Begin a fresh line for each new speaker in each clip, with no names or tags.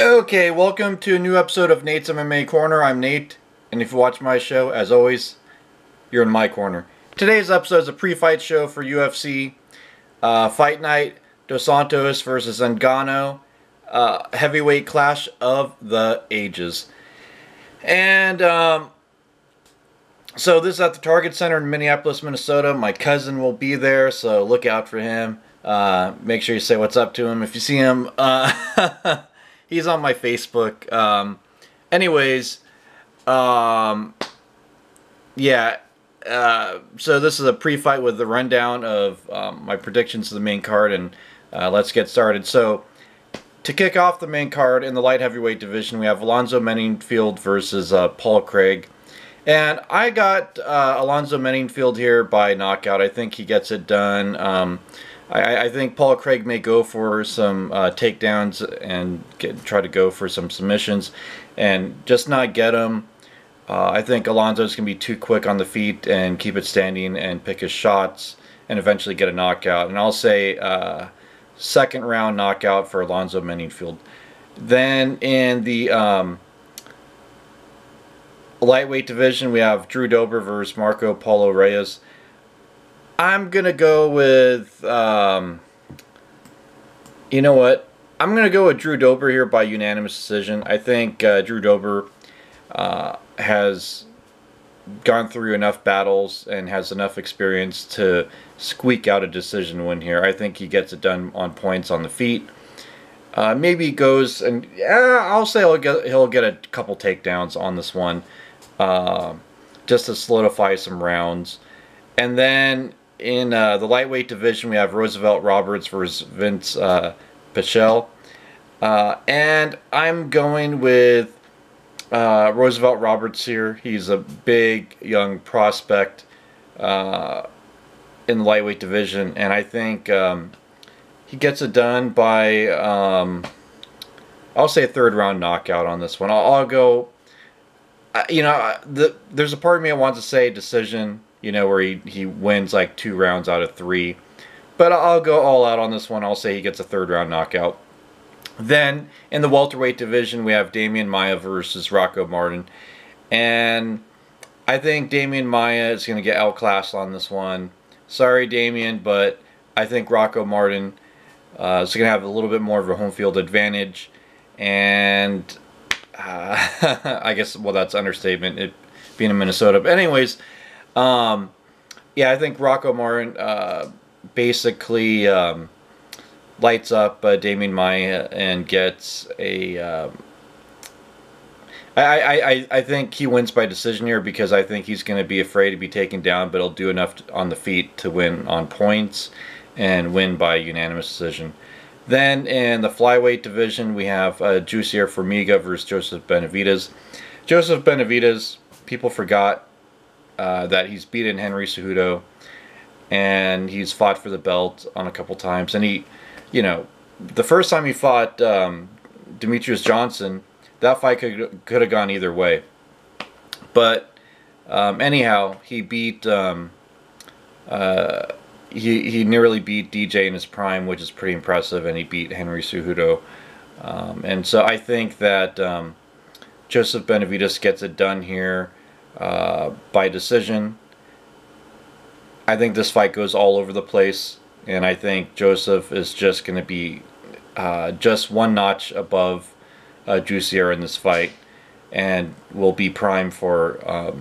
Okay, welcome to a new episode of Nate's MMA Corner. I'm Nate, and if you watch my show, as always, you're in my corner. Today's episode is a pre-fight show for UFC Fight Night, Dos Santos versus Ngannou, heavyweight clash of the ages. And so this is at the Target Center in Minneapolis, Minnesota. My cousin will be there, so look out for him. Make sure you say what's up to him if you see him. He's on my Facebook. Anyways, yeah. So this is a pre-fight with the rundown of my predictions of the main card, and let's get started. So to kick off the main card in the light heavyweight division, we have Alonzo Menifield versus Paul Craig. And I got Alonzo Menifield here by knockout. I think he gets it done. I think Paul Craig may go for some takedowns and try to go for some submissions and just not get him. I think Alonzo's going to be too quick on the feet and keep it standing and pick his shots and eventually get a knockout. And I'll say second round knockout for Alonzo Menifield. Then in the lightweight division, we have Drew Dober versus Marco Paulo Reyes. I'm going to go with, you know what? I'm going to go with Drew Dober here by unanimous decision. I think Drew Dober has gone through enough battles and has enough experience to squeak out a decision win here. I think he gets it done on points on the feet. Maybe he goes and, I'll say he'll get a couple takedowns on this one just to solidify some rounds. And then in the lightweight division, we have Roosevelt Roberts versus Vince Pichel. And I'm going with Roosevelt Roberts here. He's a big, young prospect in the lightweight division. And I think he gets it done by, I'll say a third round knockout on this one. I'll go, there's a part of me that wants to say decision, where he wins like 2 rounds out of 3. But I'll go all out on this one. I'll say he gets a third round knockout. Then in the welterweight division, we have Damian Maia versus Rocco Martin. And I think Damian Maia is going to get outclassed on this one. Sorry, Damian, but I think Rocco Martin is going to have a little bit more of a home field advantage. And I guess, well, that's understatement, it being in Minnesota. But anyways, yeah, I think Rocco Martin basically lights up Damian Maia and gets a... I think he wins by decision here because I think he's going to be afraid to be taken down, but he'll do enough on the feet to win on points and win by unanimous decision. Then in the flyweight division, we have Jussier Formiga versus Joseph Benavidez. Joseph Benavidez, people forgot that he's beaten Henry Cejudo, and he's fought for the belt on a couple times. And he, the first time he fought Demetrius Johnson, that fight could have gone either way. But anyhow, he beat he nearly beat DJ in his prime, which is pretty impressive, and he beat Henry Cejudo. And so I think that Joseph Benavidez gets it done here by decision. I think this fight goes all over the place, and I think Joseph is just going to be just one notch above Jussier in this fight, and will be primed for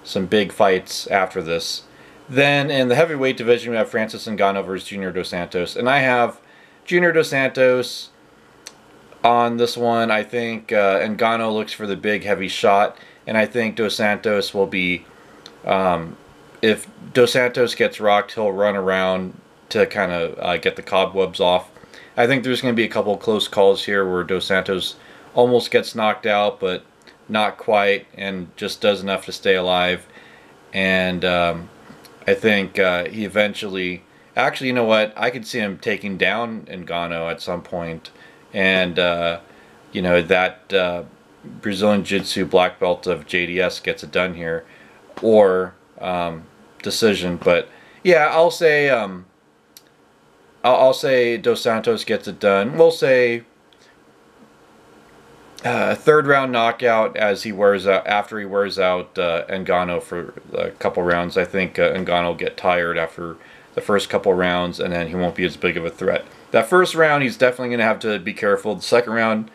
some big fights after this. Then in the heavyweight division, we have Francis Ngannou versus Junior Dos Santos. And I have Junior Dos Santos on this one. I think Ngannou looks for the big, heavy shot. And I think Dos Santos will be... if Dos Santos gets rocked, he'll run around to kind of get the cobwebs off. I think there's going to be a couple of close calls here where Dos Santos almost gets knocked out, but not quite, and just does enough to stay alive. And... I think he eventually... Actually, you know what? I could see him taking down Ngannou at some point. And, that Brazilian Jiu-Jitsu black belt of JDS gets it done here. Or decision. But, yeah, I'll say Dos Santos gets it done. We'll say third round knockout as he wears out after he wears out Ngannou for a couple rounds. I think Ngannou will get tired after the first couple rounds, and then he won't be as big of a threat. That first round, he's definitely going to have to be careful. The second round,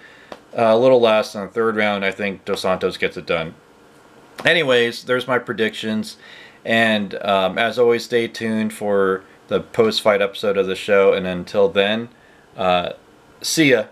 a little less. And the third round, I think Dos Santos gets it done. Anyways, there's my predictions. And as always, stay tuned for the post-fight episode of the show. And until then, see ya.